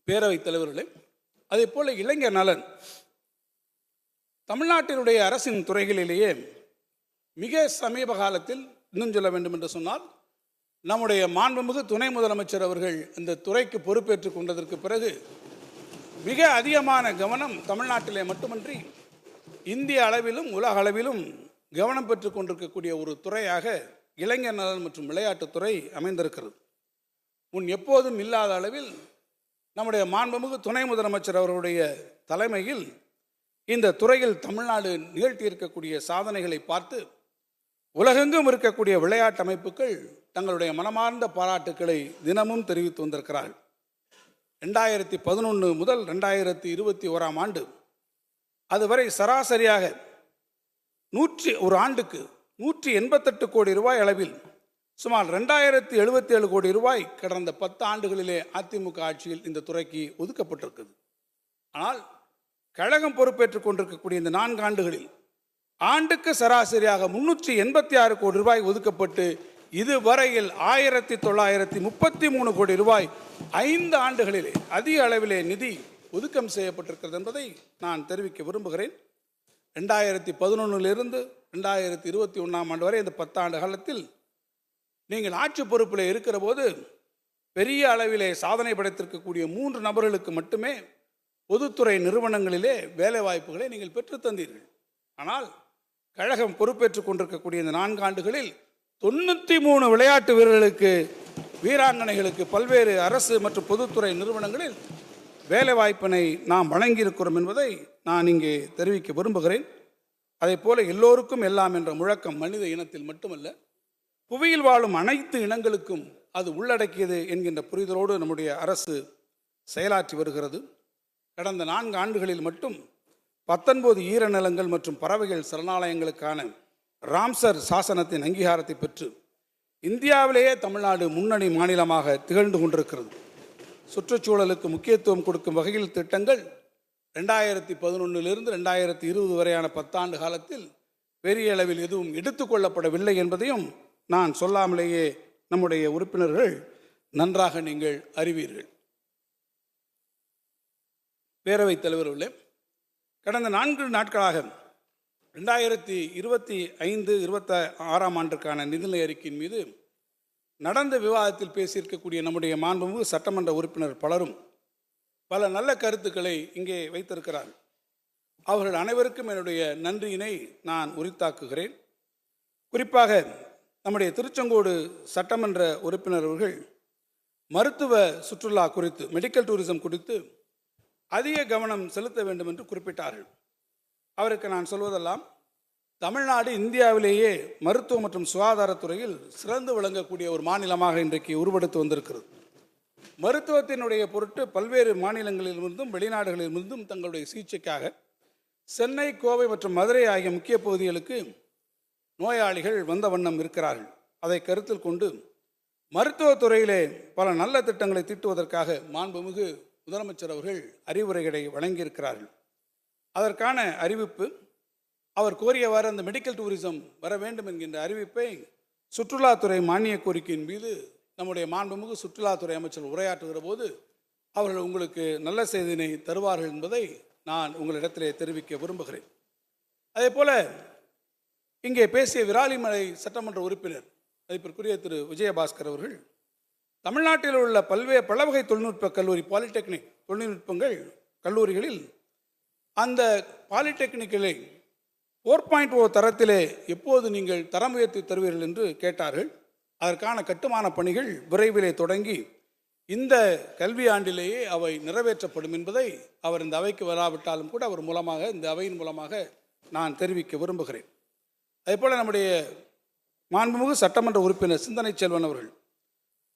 பேரவைத் தலைவர்களே, அதே போல இளைஞர் நலன் தமிழ்நாட்டினுடைய அரசின் துறைகளிலேயே மிக சமீப காலத்தில், இன்னும் சொல்ல வேண்டும் என்று சொன்னால், நம்முடைய மாண்புமிகு துணை முதலமைச்சர் அவர்கள் இந்த துறைக்கு பொறுப்பேற்றுக் கொண்டதற்கு பிறகு மிக அதிகமான கவனம் தமிழ்நாட்டிலே மட்டுமன்றி இந்திய அளவிலும் உலக அளவிலும் கவனம் பெற்றுக் கொண்டிருக்கக்கூடிய ஒரு துறையாக இளைஞர் நலன் மற்றும் விளையாட்டுத்துறை அமைந்திருக்கிறது. முன் எப்போதும் இல்லாத அளவில் நம்முடைய மாண்புமிகு துணை முதலமைச்சர் அவர்களுடைய தலைமையில் இந்த துறையில் தமிழ்நாடு நிகழ்த்தியிருக்கக்கூடிய சாதனைகளை பார்த்து உலகெங்கும் இருக்கக்கூடிய விளையாட்டு அமைப்புகள் தங்களுடைய மனமார்ந்த பாராட்டுக்களை தினமும் தெரிவித்து வந்திருக்கிறார்கள். 2011 முதல் 2021 ஆண்டு அதுவரை சராசரியாக ஒரு ஆண்டுக்கு 188 கோடி ரூபாய் அளவில் சுமார் 2077 கோடி ரூபாய் கடந்த 10 ஆண்டுகளிலே அதிமுக ஆட்சியில் இந்த துறைக்கு ஒதுக்கப்பட்டிருக்குது. ஆனால் கழகம் பொறுப்பேற்றுக் கொண்டிருக்கக்கூடிய இந்த 4 ஆண்டுகளில் ஆண்டுக்கு சராசரியாக 386 கோடி ரூபாய் ஒதுக்கப்பட்டு இதுவரையில் 1933 கோடி ரூபாய் 5 ஆண்டுகளிலே அதிக அளவிலே நிதி ஒதுக்கம் செய்யப்பட்டிருக்கிறது என்பதை நான் தெரிவிக்க விரும்புகிறேன். 2011 2021 ஆண்டு வரை இந்த 10 ஆண்டு காலத்தில் நீங்கள் ஆட்சி பொறுப்பில் இருக்கிற போது பெரிய அளவிலே சாதனை படைத்திருக்கக்கூடிய 3 நபர்களுக்கு மட்டுமே பொதுத்துறை நிறுவனங்களிலே வேலை வாய்ப்புகளை நீங்கள் பெற்று தந்தீர்கள். ஆனால் கழகம் பொறுப்பேற்றுக் கொண்டிருக்கக்கூடிய இந்த 4 ஆண்டுகளில் 93 விளையாட்டு வீரர்களுக்கு, வீராங்கனைகளுக்கு பல்வேறு அரசு மற்றும் பொதுத்துறை நிறுவனங்களில் வேலை வாய்ப்பினை நாம் வழங்கியிருக்கிறோம் என்பதை நான் இங்கே தெரிவிக்க விரும்புகிறேன். அதே போல எல்லோருக்கும் எல்லாம் என்ற முழக்கம் மனித இனத்தில் மட்டுமல்ல, புவியில் வாழும் அனைத்து இனங்களுக்கும் அது உள்ளடக்கியது என்கின்ற புரிதலோடு நம்முடைய அரசு செயலாற்றி வருகிறது. கடந்த 4 ஆண்டுகளில் மட்டும் 19 ஈரநிலங்கள் மற்றும் பறவைகள் சரணாலயங்களுக்கான ராம்சர் சாசனத்தின் அங்கீகாரத்தை பெற்று இந்தியாவிலேயே தமிழ்நாடு முன்னணி மாநிலமாக திகழ்ந்து கொண்டிருக்கிறது. சுற்றுச்சூழலுக்கு முக்கியத்துவம் கொடுக்கும் வகையில் திட்டங்கள் 2011 2020 வரையான 10 ஆண்டு காலத்தில் பெரிய அளவில் எதுவும் எடுத்துக்கொள்ளப்படவில்லை என்பதையும் நான் சொல்லாமலேயே நம்முடைய உறுப்பினர்கள் நன்றாக நீங்கள் அறிவீர்கள். பேரவைத் தலைவர்களே, கடந்த 4 நாட்களாக 2025-26 ஆண்டிற்கான நிதிநிலை அறிக்கையின் மீது நடந்த விவாதத்தில் பேசியிருக்கக்கூடிய நம்முடைய மாண்புமிகு சட்டமன்ற உறுப்பினர் பலரும் பல நல்ல கருத்துக்களை இங்கே வைத்திருக்கிறார்கள். அவர்கள் அனைவருக்கும் என்னுடைய நன்றியினை நான் உரித்தாக்குகிறேன். குறிப்பாக நம்முடைய திருச்செங்கோடு சட்டமன்ற உறுப்பினர் அவர்கள் மருத்துவ சுற்றுலா குறித்து, மெடிக்கல் டூரிசம் குறித்து அதிக கவனம் செலுத்த வேண்டும் என்று குறிப்பிட்டார்கள். அவருக்கு நான் சொல்வதெல்லாம், தமிழ்நாடு இந்தியாவிலேயே மருத்துவ மற்றும் சுகாதாரத்துறையில் சிறந்து விளங்கக்கூடிய ஒரு மாநிலமாக இன்றைக்கு உருவெடுத்து வந்திருக்கிறது. மருத்துவத்தினுடைய பொருட்டு பல்வேறு மாநிலங்களிலிருந்தும் வெளிநாடுகளிலிருந்தும் தங்களுடைய சிகிச்சைக்காக சென்னை, கோவை மற்றும் மதுரை ஆகிய முக்கிய பகுதிகளுக்கு நோயாளிகள் வந்த வண்ணம் இருக்கிறார்கள். அதை கருத்தில் கொண்டு மருத்துவத்துறையிலே பல நல்ல திட்டங்களை தீட்டுவதற்காக மாண்புமிகு முதலமைச்சர் அவர்கள் அறிவுரைகளை வழங்கியிருக்கிறார்கள். அதற்கான அறிவிப்பு, அவர் கோரியவாறு அந்த மெடிக்கல் டூரிசம் வர வேண்டும் என்கின்ற அறிவிப்பை சுற்றுலாத்துறை மானிய கோரிக்கையின் மீது நம்முடைய மாண்புமிகு சுற்றுலாத்துறை அமைச்சர் உரையாற்றுகிற போது அவர்கள் உங்களுக்கு நல்ல செய்தியினை தருவார்கள் என்பதை நான் உங்களிடத்திலே தெரிவிக்க விரும்புகிறேன். அதே போல இங்கே பேசிய விராலிமலை சட்டமன்ற உறுப்பினர் மதிப்பிற்குரிய திரு விஜயபாஸ்கர் அவர்கள் தமிழ்நாட்டில் உள்ள பல வகை தொழில்நுட்ப கல்லூரி, பாலிடெக்னிக் தொழில்நுட்பங்கள் கல்லூரிகளில் அந்த பாலிடெக்னிக்கலை 4.0 தரத்திலே எப்போது நீங்கள் தரம் உயர்த்தி தருவீர்கள் என்று கேட்டார்கள். அதற்கான கட்டுமான பணிகள் விரைவிலே தொடங்கி இந்த கல்வி ஆண்டிலேயே அவை நிறைவேற்றப்படும் என்பதை அவர் இந்த அவைக்கு வராவிட்டாலும் கூட அவர் மூலமாக, இந்த அவையின் மூலமாக நான் தெரிவிக்க விரும்புகிறேன். அதேபோல் நம்முடைய மாண்புமிகு சட்டமன்ற உறுப்பினர் சிந்தனை செல்வன் அவர்கள்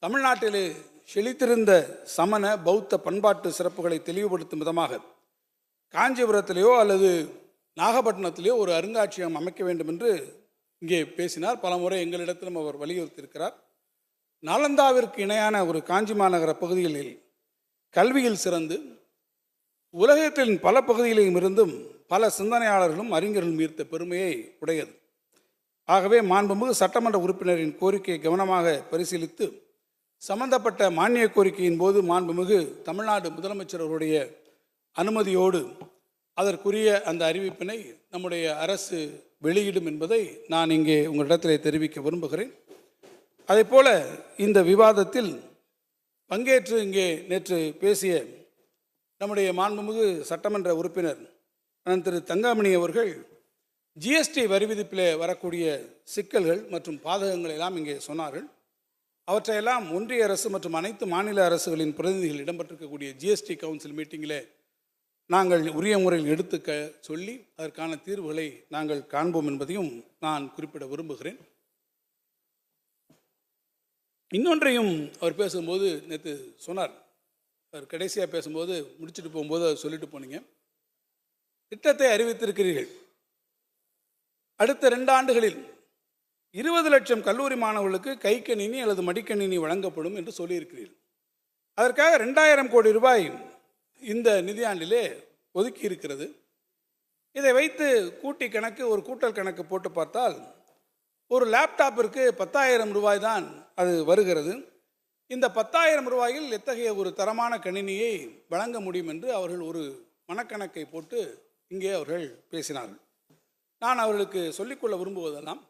தமிழ்நாட்டிலே செழித்திருந்த சமண பௌத்த பண்பாட்டு சிறப்புகளை தெளிவுபடுத்தும் விதமாக காஞ்சிபுரத்திலேயோ அல்லது நாகப்பட்டினத்திலேயோ ஒரு அருங்காட்சியகம் அமைக்க வேண்டும் என்று இங்கே பேசினார். பல முறை எங்களிடத்திலும் அவர் வலியுறுத்தியிருக்கிறார். நாலந்தாவிற்கு இணையான ஒரு காஞ்சி மாநகர பகுதிகளில் கல்வியில் சிறந்து உலகத்தின் பல பகுதிகளிலும் இருந்தும் பல சிந்தனையாளர்களும் அறிஞர்களும் ஈர்த்த பெருமையை உடையது. ஆகவே மாண்புமிகு சட்டமன்ற உறுப்பினரின் கோரிக்கையை கவனமாக பரிசீலித்து சம்பந்தப்பட்ட மானிய கோரிக்கையின் போது மாண்புமிகு தமிழ்நாடு முதலமைச்சர் அவருடைய அனுமதியோடு அதற்குரிய அந்த அறிவிப்பினை நம்முடைய அரசு வெளியிடும் என்பதை நான் இங்கே உங்களிடத்தில் தெரிவிக்க விரும்புகிறேன். அதேபோல இந்த விவாதத்தில் பங்கேற்று இங்கே நேற்று பேசிய நம்முடைய மாண்புமிகு சட்டமன்ற உறுப்பினர் திரு தங்கமணி அவர்கள் ஜிஎஸ்டி வரி விதிப்பில் வரக்கூடிய சிக்கல்கள் மற்றும் பாதகங்கள் எல்லாம் இங்கே சொன்னார்கள். அவற்றையெல்லாம் ஒன்றிய அரசு மற்றும் அனைத்து மாநில அரசுகளின் பிரதிநிதிகள் இடம்பெற்றிருக்கக்கூடிய ஜிஎஸ்டி கவுன்சில் மீட்டிங்கில் நாங்கள் உரிய முறையில் எடுத்துக்க சொல்லி அதற்கான தீர்வுகளை நாங்கள் காண்போம் என்பதையும் நான் குறிப்பிட விரும்புகிறேன். இன்னொன்றையும் அவர் பேசும்போது நேற்று சொன்னார். அவர் கடைசியாக பேசும்போது முடிச்சுட்டு போகும்போது அவர் சொல்லிட்டு போனீங்க, திட்டத்தை அறிவித்திருக்கிறீர்கள், அடுத்த 2 ஆண்டுகளில் 20 லட்சம் கல்லூரி மாணவர்களுக்கு கைக்கணினி அல்லது மடிக்கணினி வழங்கப்படும் என்று சொல்லியிருக்கிறீர்கள். அதற்காக 2000 கோடி ரூபாய் இந்த நிதியாண்டிலே ஒதுக்கி இருக்கிறது. இதை வைத்து கூட்டி கணக்கு, ஒரு கூட்டல் கணக்கு போட்டு பார்த்தால் ஒரு லேப்டாப்பிற்கு 10,000 ரூபாய் தான் அது வருகிறது. இந்த 10,000 ரூபாயில் எத்தகைய ஒரு தரமான கணினியை வழங்க முடியும் என்று அவர்கள் ஒரு மனக்கணக்கை போட்டு இங்கே அவர்கள் பேசினார்கள். நான் அவர்களுக்கு சொல்லிக்கொள்ள விரும்புவதெல்லாம்,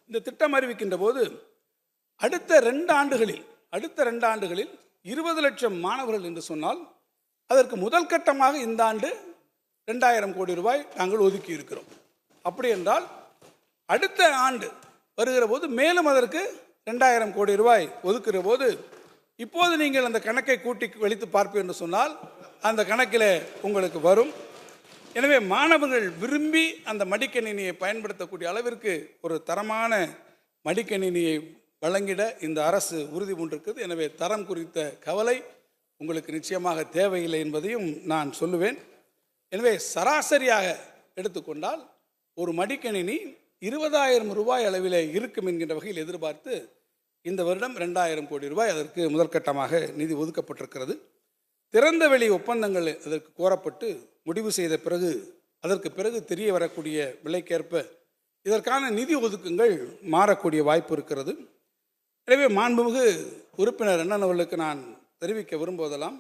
இந்த திட்டம் அறிவிக்கின்ற போது அடுத்த 2 ஆண்டுகளில் 20 லட்சம் மாணவர்கள் என்று சொன்னால் அதற்கு முதல் கட்டமாக இந்த ஆண்டு 2000 கோடி ரூபாய் நாங்கள் ஒதுக்கி இருக்கிறோம். அப்படி என்றால் அடுத்த ஆண்டு வருகிற போது மேலும் அதற்கு 2000 கோடி ரூபாய் ஒதுக்குகிற போது இப்போது நீங்கள் அந்த கணக்கை கூட்டி வெளித்து பார்ப்பீர்கள் என்று சொன்னால் அந்த கணக்கில் உங்களுக்கு வரும். எனவே மாணவர்கள் விரும்பி அந்த மடிக்கணினியை பயன்படுத்தக்கூடிய அளவிற்கு ஒரு தரமான மடிக்கணினியை வழங்கிட இந்த அரசு உறுதி பூண்டிருக்கிறது. எனவே தரம் குறித்த கவலை உங்களுக்கு நிச்சயமாக தேவையில்லை என்பதையும் நான் சொல்லுவேன். எனவே சராசரியாக எடுத்துக்கொண்டால் ஒரு மடிக்கணினி 20,000 ரூபாய் அளவில் இருக்கும் என்கின்ற வகையில் எதிர்பார்த்து இந்த வருடம் 2,000 கோடி ரூபாய் அதற்கு முதற்கட்டமாக நிதி ஒதுக்கப்பட்டிருக்கிறது. திறந்த வெளி ஒப்பந்தங்கள் அதற்கு கோரப்பட்டு முடிவு செய்த பிறகு அதற்கு பிறகு தெரிய வரக்கூடிய விலைக்கேற்ப இதற்கான நிதி ஒதுக்குங்கள் மாறக்கூடிய வாய்ப்பு இருக்கிறது. எனவே மாண்புமிகு உறுப்பினர் அண்ணன் அவர்களுக்கு நான் தெரிவிக்க விரும்புவதெல்லாம்,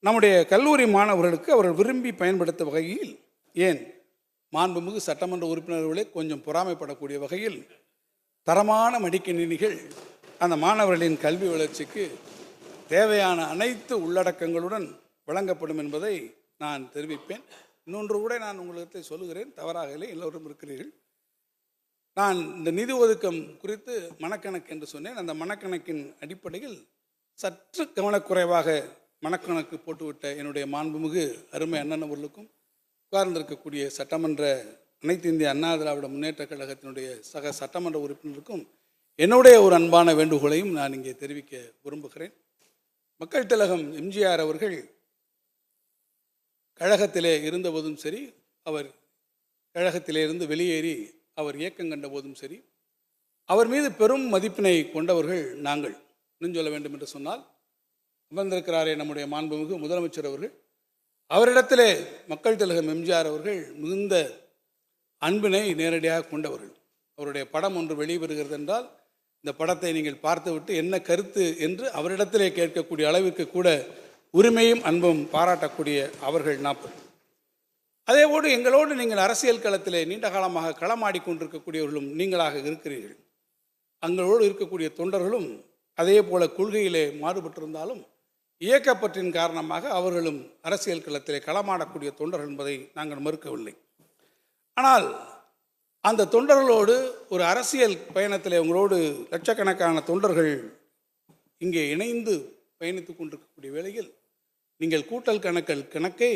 நம்முடைய கல்லூரி மாணவர்களுக்கு அவர்கள் விரும்பி பயன்படுத்த வகையில், ஏன் மாண்புமிகு சட்டமன்ற உறுப்பினர்களே கொஞ்சம் பொறாமைப்படக்கூடிய வகையில் தரமான மடிக்கணினிகள் அந்த மாணவர்களின் கல்வி வளர்ச்சிக்கு தேவையான அனைத்து உள்ளடக்கங்களுடன் வழங்கப்படும் என்பதை நான் தெரிவிப்பேன். இன்னொன்று கூட நான் உங்களுக்கு சொல்லுகிறேன், தவறாக இல்லை, எல்லோரும் இருக்கிறீர்கள். நான் இந்த நிதி ஒதுக்கம் குறித்து மனக்கணக்கு என்று சொன்னேன். அந்த மனக்கணக்கின் அடிப்படையில் சற்று கவனக்குறைவாக மனக்கணக்கு போட்டுவிட்ட என்னுடைய மாண்புமிகு அருமை அண்ணன் அவர்களுக்கும் உட்கார்ந்திருக்கக்கூடிய சட்டமன்ற அனைத்து இந்திய அண்ணா திராவிட முன்னேற்ற கழகத்தினுடைய சக சட்டமன்ற உறுப்பினருக்கும் என்னுடைய ஒரு அன்பான வேண்டுகோளையும் நான் இங்கே தெரிவிக்க விரும்புகிறேன். மக்கள் திலகம் எம்ஜிஆர் அவர்கள் கழகத்திலே இருந்தபோதும் சரி, அவர் கழகத்திலே இருந்து வெளியேறி அவர் இயக்கம் கண்ட போதும் சரி, அவர் மீது பெரும் மதிப்பினை கொண்டவர்கள் நாங்கள். இன்னும் சொல்ல வேண்டும் என்று சொன்னால், அமர்ந்திருக்கிறாரே நம்முடைய மாண்புமிகு முதலமைச்சர் அவர்கள், அவரிடத்திலே மக்கள் திலகம் எம்ஜிஆர் அவர்கள் மிகுந்த அன்பினை நேரடியாக கொண்டவர்கள். அவருடைய படம் ஒன்று வெளிவருகிறது என்றால் இந்த படத்தை நீங்கள் பார்த்துவிட்டு என்ன கருத்து என்று அவரிடத்திலே கேட்கக்கூடிய அளவிற்கு கூட உரிமையும் அன்பும் பாராட்டக்கூடிய அவர்கள் 40. அதேபோடு எங்களோடு நீங்கள் அரசியல் களத்திலே நீண்ட காலமாக களமாடி கொண்டிருக்கக்கூடியவர்களும் நீங்களாக இருக்கிறீர்கள். அங்களோடு இருக்கக்கூடிய தொண்டர்களும் அதே போல கொள்கையிலே மாறுபட்டிருந்தாலும் இயக்கப்பற்றின் காரணமாக அவர்களும் அரசியல் களத்திலே களமாடக்கூடிய தொண்டர்கள் என்பதை நாங்கள் மறுக்கவில்லை. ஆனால் அந்த தொண்டர்களோடு ஒரு அரசியல் பயணத்தில் உங்களோடு லட்சக்கணக்கான தொண்டர்கள் இங்கே இணைந்து பயணித்து கொண்டிருக்கக்கூடிய வேளையில் நீங்கள் கூட்டல் கணக்கை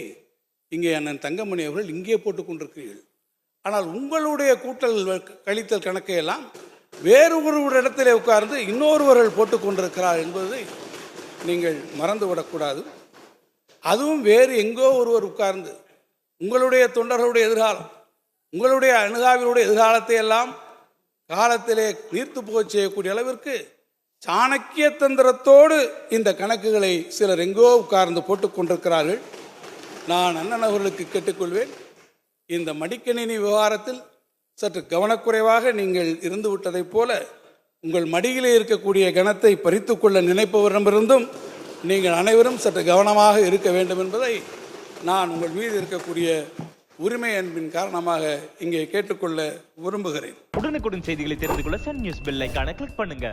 இங்கே அண்ணன் தங்கமணி அவர்கள் இங்கே போட்டு கொண்டிருக்கிறீர்கள். ஆனால் உங்களுடைய கூட்டல் கழித்தல் கணக்கையெல்லாம் வேறு ஒரு இடத்திலே உட்கார்ந்து இன்னொருவர்கள் போட்டு கொண்டிருக்கிறார் என்பதை நீங்கள் மறந்துவிடக்கூடாது. அதுவும் வேறு எங்கோ ஒருவர் உட்கார்ந்து உங்களுடைய தொண்டர்களுடைய எதிர்காலம், உங்களுடைய அணுகாவினுடைய எதிர்காலத்தை எல்லாம் காலத்திலே நீர்த்து போகச் செய்யக்கூடிய அளவிற்கு சாணக்கிய தந்திரத்தோடு இந்த கணக்குகளை சிலர் எங்கோ உட்கார்ந்து போட்டுக் கொண்டிருக்கிறார்கள். நான் அண்ணன் அவர்களுக்கு கேட்டுக்கொள்வேன், இந்த மடிக்கணினி விவகாரத்தில் சற்று கவனக்குறைவாக நீங்கள் இருந்து விட்டதைப் போல உங்கள் மடியிலே இருக்கக்கூடிய கணத்தை பறித்துக்கொள்ள நினைப்பவரிடமிருந்தும் நீங்கள் அனைவரும் சற்று கவனமாக இருக்க வேண்டும் என்பதை நான் உங்கள் மீது இருக்கக்கூடிய உரிமை அன்பின் காரணமாக இங்கே கேட்டுக்கொள்ள விரும்புகிறேன். உடனுக்குடன் செய்திகளை தெரிந்து கொள்ள சன் நியூஸ் பெல் ஐகானை கிளிக் பண்ணுங்க.